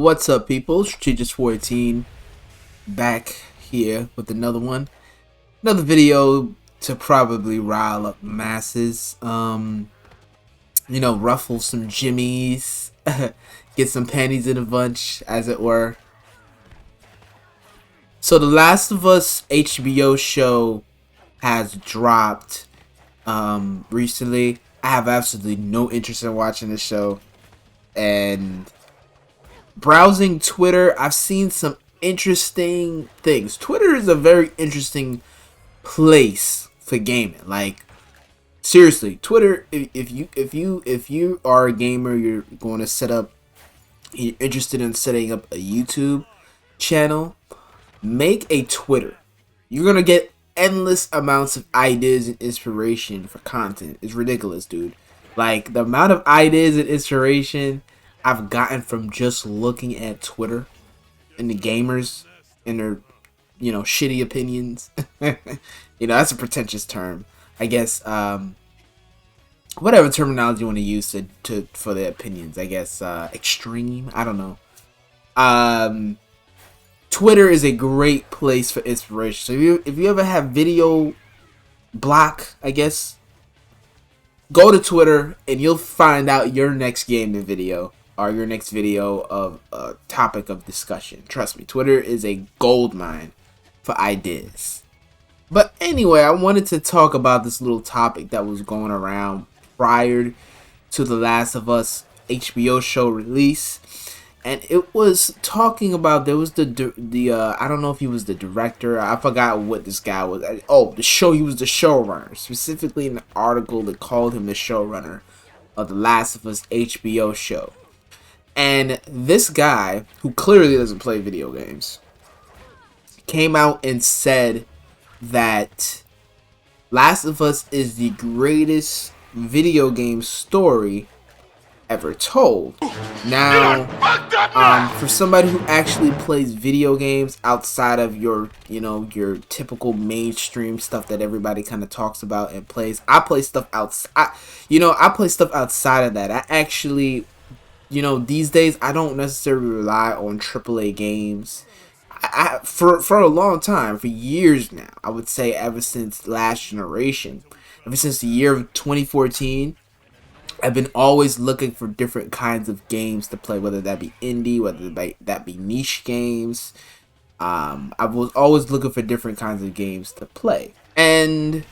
What's up, people? Strategist 14 back here with another one. Another video to probably rile up masses. Ruffle some jimmies, get some panties in a bunch, as it were. So The Last of Us HBO show has dropped recently. I have absolutely no interest in watching the show, and browsing Twitter, I've seen some interesting things. Twitter is a very interesting place for gaming. Like, seriously, Twitter. If you are a gamer, you're going to you're interested in setting up a YouTube channel, make a Twitter. You're gonna get endless amounts of ideas and inspiration for content. It's ridiculous, dude. Like, the amount of ideas and inspiration I've gotten from just looking at Twitter and the gamers and their, shitty opinions. That's a pretentious term, I guess. Whatever terminology you want to use for their opinions, I guess. Extreme, I don't know. Twitter is a great place for inspiration. So if you ever have video block, I guess, go to Twitter and you'll find out your next gaming video or your next video of a topic of discussion. Trust me, Twitter is a gold mine for ideas. But anyway, I wanted to talk about this little topic that was going around prior to The Last of Us HBO show release. And it was talking about, there was the I don't know if he was the director. I forgot what this guy was. Oh, he was the showrunner. Specifically in the article that called him the showrunner of The Last of Us HBO show. And this guy, who clearly doesn't play video games, came out and said that Last of Us is the greatest video game story ever told. Now, for somebody who actually plays video games outside of your typical mainstream stuff that everybody kind of talks about and plays, I play stuff outside. I play stuff outside of that. I actually, these days I don't necessarily rely on AAA games. For a long time, for years now, I would say ever since last generation, ever since the year of 2014. I've been always looking for different kinds of games to play, whether that be indie, whether that be niche games. I was always looking for different kinds of games to play. And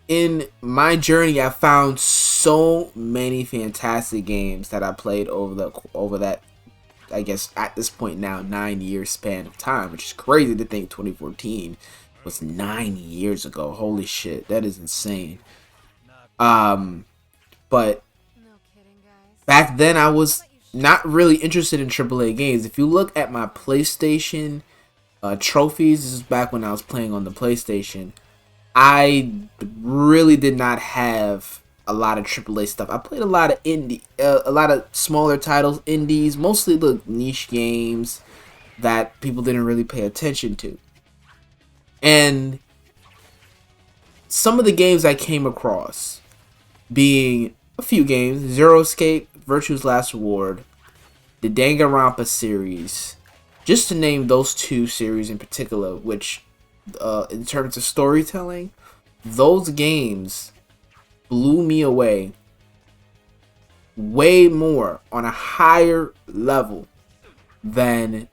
in my journey, I found so many fantastic games that I played over that, I guess, at this point now, 9-year span of time, which is crazy to think 2014 was 9 years ago. Holy shit, that is insane. But back then, I was not really interested in AAA games. If you look at my PlayStation trophies, this is back when I was playing on the PlayStation, I really did not have a lot of AAA stuff. I played a lot of a lot of smaller titles, indies, mostly the niche games that people didn't really pay attention to. And some of the games I came across being a few games: Zero Escape, Virtue's Last Reward, the Danganronpa series, just to name those two series in particular, which, in terms of storytelling, those games blew me away way more on a higher level than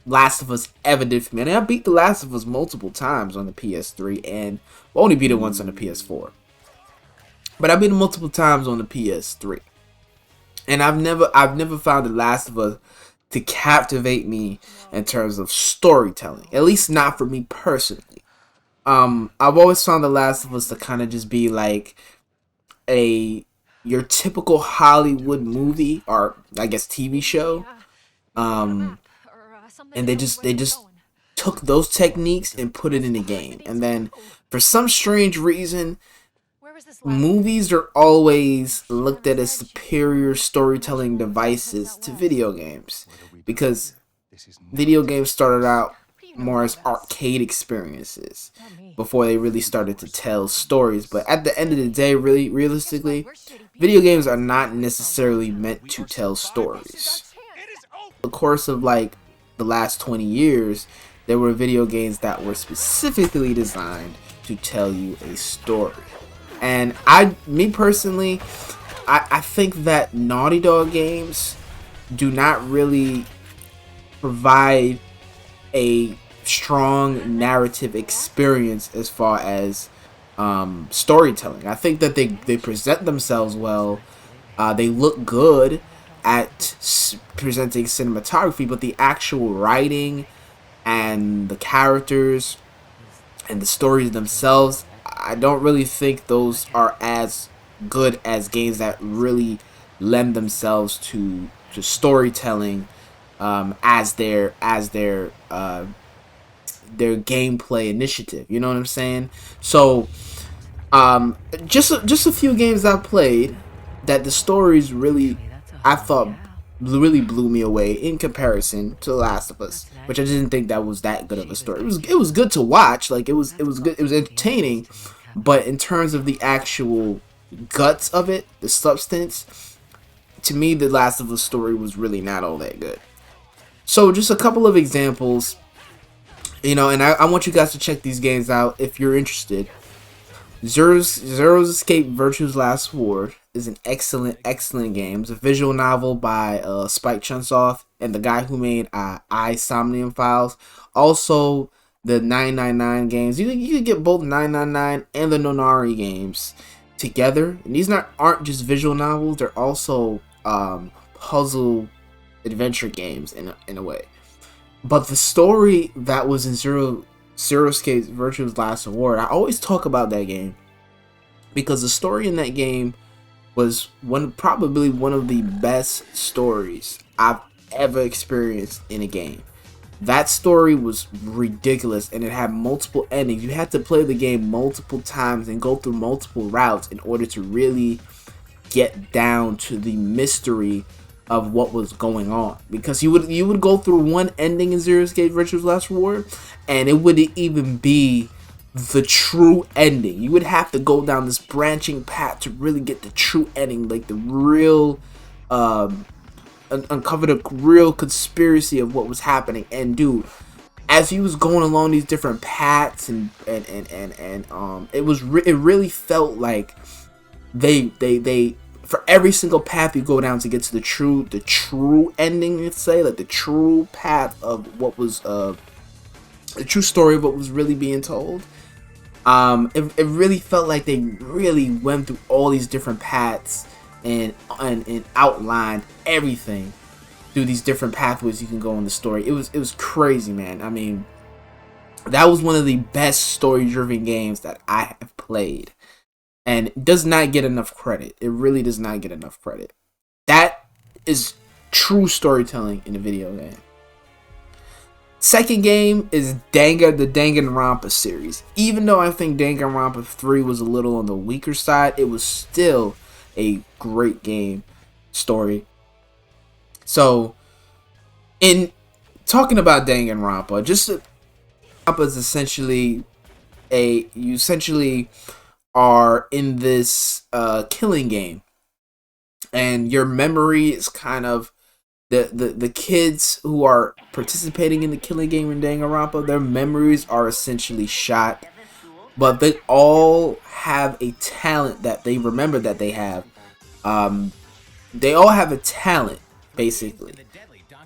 Last of Us ever did for me. And I beat The Last of Us multiple times on the PS3, and only beat it once on the PS4. But I've been multiple times on the PS3, and I've never found The Last of Us to captivate me in terms of storytelling. At least not for me personally. I've always found The Last of Us to kind of just be like your typical Hollywood movie, or I guess TV show. And they just took those techniques and put it in a game, and then for some strange reason, movies are always looked at as superior storytelling devices to video games, because video games started out more as arcade experiences before they really started to tell stories. But at the end of the day, really realistically, video games are not necessarily meant to tell stories. the course of like the last 20 years, there were video games that were specifically designed to tell you a story. And me personally, I think that Naughty Dog games do not really provide a strong narrative experience as far as storytelling. I think that they present themselves well. They look good at presenting cinematography, but the actual writing and the characters and the stories themselves, I don't really think those are as good as games that really lend themselves to storytelling as their gameplay initiative. You know what I'm saying? So just a few games I played that the stories really, I thought, really blew me away in comparison to The Last of Us, which I didn't think that was that good of a story. It was good to watch, like it was good, it was entertaining, but in terms of the actual guts of it, the substance, to me, The Last of Us story was really not all that good. So just a couple of examples, and I want you guys to check these games out if you're interested. Zero's Escape: Virtue's Last Reward is an excellent game. It's a visual novel by Spike Chunsoft and the guy who made iSomnium Files. Also, the 999 games. You can get both 999 and the Nonari games together. And these aren't just visual novels. They're also puzzle adventure games in a way. But the story that was in Zero Escape: Virtue's Last Reward, I always talk about that game because the story in that game was probably one of the best stories I've ever experienced in a game. That story was ridiculous, and it had multiple endings. You had to play the game multiple times and go through multiple routes in order to really get down to the mystery of what was going on, because you would go through one ending in Zero Escape: Virtue's Last Reward, and it wouldn't even be the true ending. You would have to go down this branching path to really get the true ending, like the real uncover the real conspiracy of what was happening. And dude, as he was going along these different paths and it really felt like they for every single path you go down to get to the true ending, let's say, like the true path of what was the true story of what was really being told. It really felt like they really went through all these different paths and outlined everything through these different pathways you can go in the story. It was crazy, man. I mean, that was one of the best story-driven games that I have played. And it does not get enough credit. It really does not get enough credit. That is true storytelling in a video game. Second game is the Danganronpa series. Even though I think Danganronpa 3 was a little on the weaker side, it was still a great game story. So, in talking about Danganronpa, Danganronpa is essentially you essentially are in this killing game, and your memory is kind of the kids who are participating in the killing game in Danganronpa. Their memories are essentially shot, but they all have a talent that they remember that they have. They all have a talent, basically,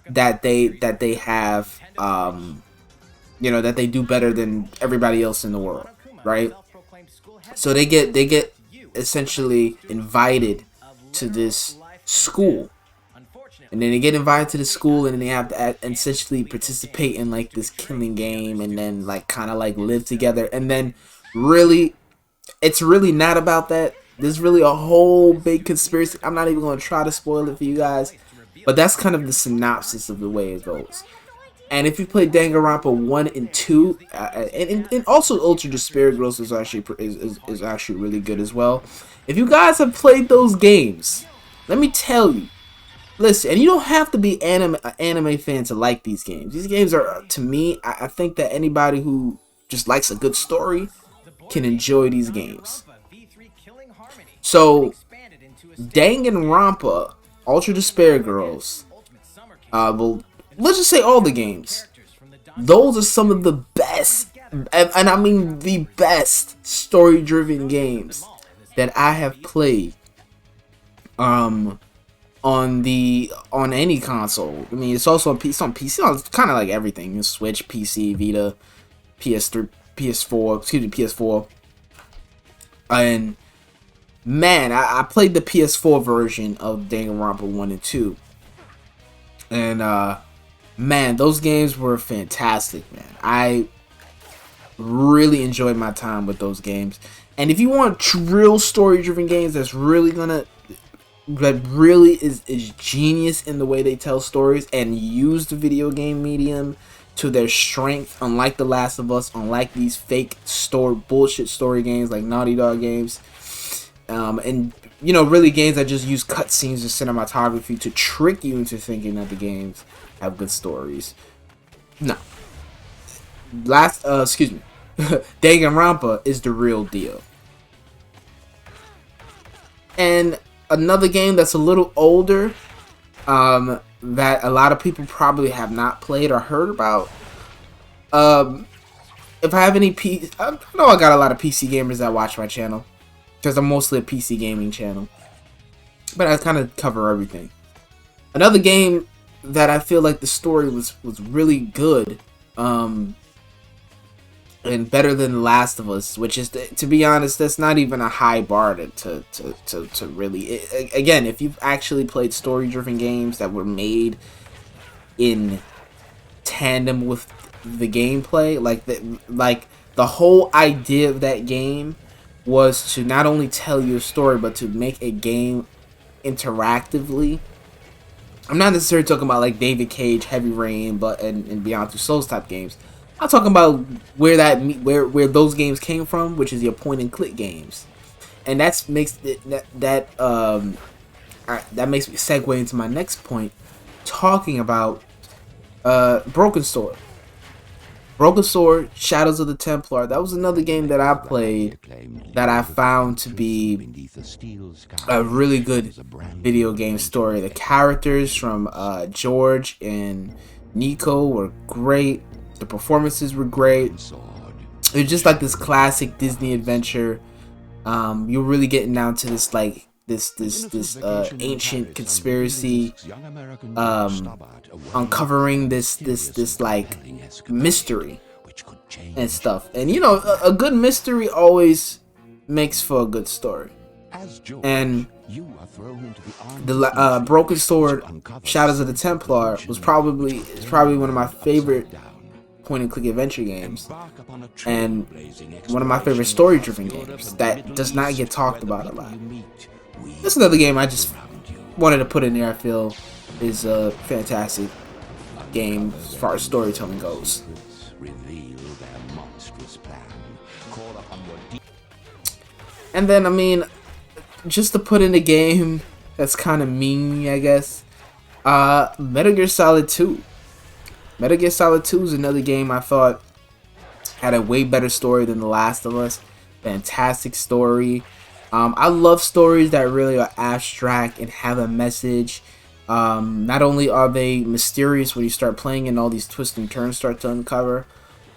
that they have. That they do better than everybody else in the world, right? So they get essentially invited to this school, and then they get invited to the school, and then they have to essentially participate in like this killing game, and then like kind of like live together. And then really, it's really not about that. There's really a whole big conspiracy. I'm not even going to try to spoil it for you guys, but that's kind of the synopsis of the way it goes. And if you play Danganronpa 1 and 2, and also Ultra Despair Girls is actually really good as well. If you guys have played those games, let me tell you, listen, and you don't have to be an anime fan to like these games. These games are, to me, I think that anybody who just likes a good story can enjoy these games. So, Danganronpa Ultra Despair Girls, well, let's just say all the games. Those are some of the best, and I mean the best story-driven games that I have played. On any console. I mean, it's also on PC. It's kind of like everything. Switch, PC, Vita, PS3, PS4. Excuse me, PS4. And man, I played the PS4 version of Danganronpa 1 and 2. And man, those games were fantastic, man. I really enjoyed my time with those games. And if you want real story-driven games that really is genius in the way they tell stories and use the video game medium to their strength, unlike The Last of Us, unlike these fake bullshit story games like Naughty Dog games, and you know, really games that just use cutscenes and cinematography to trick you into thinking that the games have good stories. No. Danganronpa is the real deal. And another game that's a little older, that a lot of people probably have not played or heard about. If I have any I know I got a lot of PC gamers that watch my channel, because I'm mostly a PC gaming channel, but I kind of cover everything. Another game that I feel like the story was really good, and better than The Last of Us, which is, to be honest, that's not even a high bar to really. Again, if you've actually played story-driven games that were made in tandem with the gameplay, like the whole idea of that game was to not only tell you a story, but to make a game interactively. I'm not necessarily talking about like David Cage, Heavy Rain, and Beyond Two Souls type games. I'm talking about where those games came from, which is your point and click games, and that makes me segue into my next point, talking about Broken Sword. Broken Sword, Shadows of the Templar. That was another game that I played that I found to be a really good video game story. The characters from George and Nico were great. The performances were great. It was just like this classic Disney adventure. You're really getting down to this like this ancient conspiracy, uncovering this like mystery and stuff. And you know, a good mystery always makes for a good story. And the Broken Sword, Shadows of the Templar is probably one of my favorite point and click adventure games, and one of my favorite story driven games that does not get talked about a lot. This is another game I just wanted to put in there. I feel is a fantastic game as far as storytelling goes. And then, I mean, just to put in a game that's kind of mean, I guess, Metal Gear Solid 2. Metal Gear Solid 2 is another game I thought had a way better story than The Last of Us. Fantastic story. I love stories that really are abstract and have a message. Not only are they mysterious when you start playing and all these twists and turns start to uncover,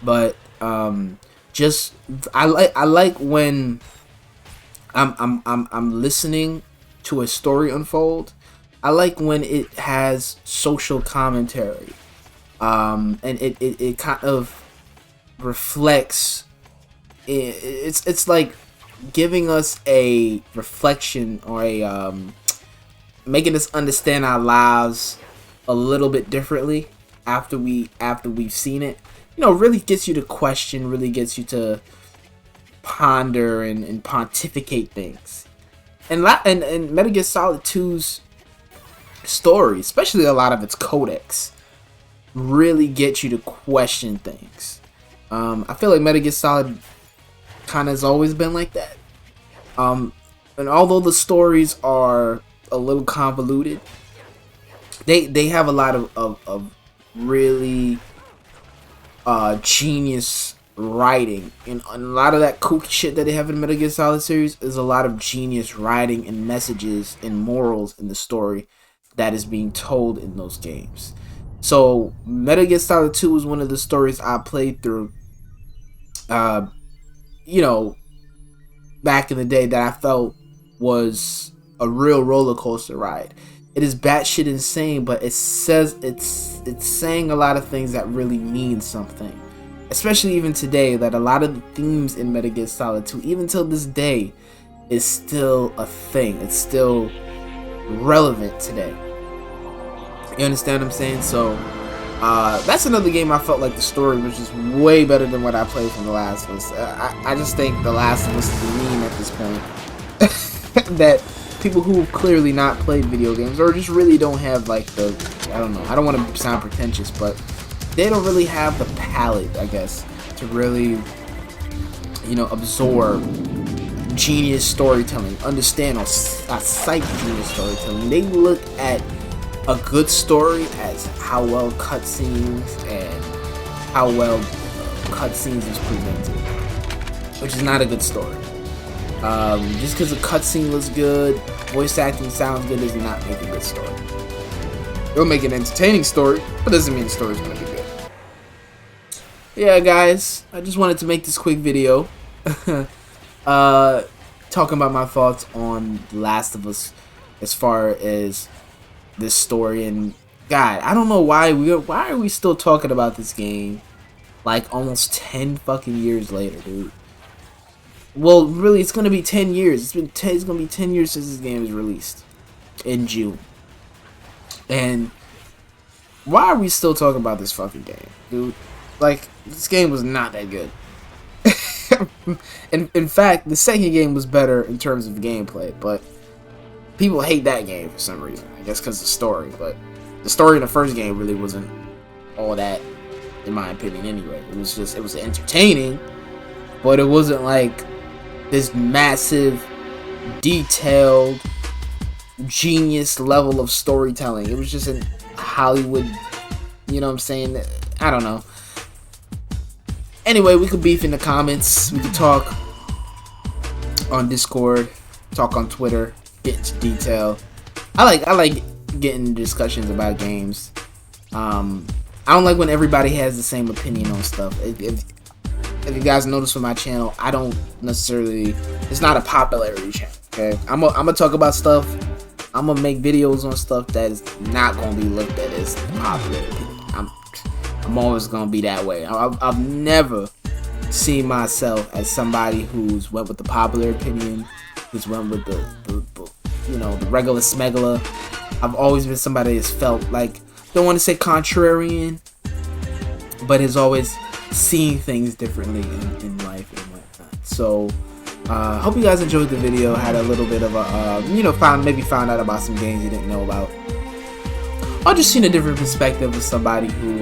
but just I like when I'm listening to a story unfold. I like when it has social commentary. And it kind of reflects. It's like giving us a reflection, or a making us understand our lives a little bit differently after we've seen it. You know, really gets you to question, really gets you to ponder and pontificate things. And Metal Gear Solid 2's story, especially a lot of its codex, really get you to question things. I feel like Metal Gear Solid kind of has always been like that. And although the stories are a little convoluted, they have a lot of really genius writing, and a lot of that kooky shit that they have in Metal Gear Solid series is a lot of genius writing and messages and morals in the story that is being told in those games. So Metal Gear Solid 2 was one of the stories I played through, you know, back in the day, that I felt was a real roller coaster ride. It is batshit insane, but it says it's saying a lot of things that really mean something. Especially even today, that a lot of the themes in Metal Gear Solid 2, even till this day, is still a thing. It's still relevant today. You understand what I'm saying? So that's another game I felt like the story was just way better than what I played from The Last of Us. I just think The Last of Us is a meme at this point. That people who have clearly not played video games, or just really don't have like the, I don't know, I don't want to sound pretentious, but they don't really have the palate, I guess, to really, you know, absorb genius storytelling, understand a sight genius storytelling. They look at a good story as how well cutscenes and how well cutscenes is presented, which is not a good story. Just because a cutscene looks good, voice acting sounds good, does not make a good story. It'll make an entertaining story, but doesn't mean the story's gonna be good. Yeah, guys, I just wanted to make this quick video, talking about my thoughts on The Last of Us, as far as this story. And God, I don't know why are we still talking about this game like almost 10 fucking years later, dude. Well, really, it's gonna be 10 years. It's gonna be 10 years since this game was released in June. And why are we still talking about this fucking game, dude? Like, this game was not that good. In fact, the second game was better in terms of gameplay, but people hate that game for some reason. I guess because of the story, but the story in the first game really wasn't all that, in my opinion, anyway. It was entertaining, but it wasn't like this massive, detailed, genius level of storytelling. It was just in Hollywood, you know what I'm saying? I don't know. Anyway, we could beef in the comments. We could talk on Discord, talk on Twitter, get into detail. I like getting discussions about games. I don't like when everybody has the same opinion on stuff. If you guys notice from my channel, I don't necessarily, it's not a popularity channel, okay? I'm gonna talk about stuff, I'm gonna make videos on stuff that is not gonna be looked at as popular opinion. I'm always gonna be that way. I've never seen myself as somebody who's went with the popular opinion, who's went with the you know, the regular smegula. I've always been somebody that's felt like, don't want to say contrarian, but has always seen things differently in life and whatnot. So hope you guys enjoyed the video. Had a little bit of a you know, maybe found out about some games you didn't know about, or just seen a different perspective of somebody who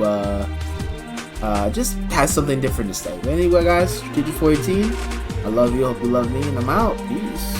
just has something different to say. But anyway, guys, GG418, I love you, hope you love me, and I'm out. Peace.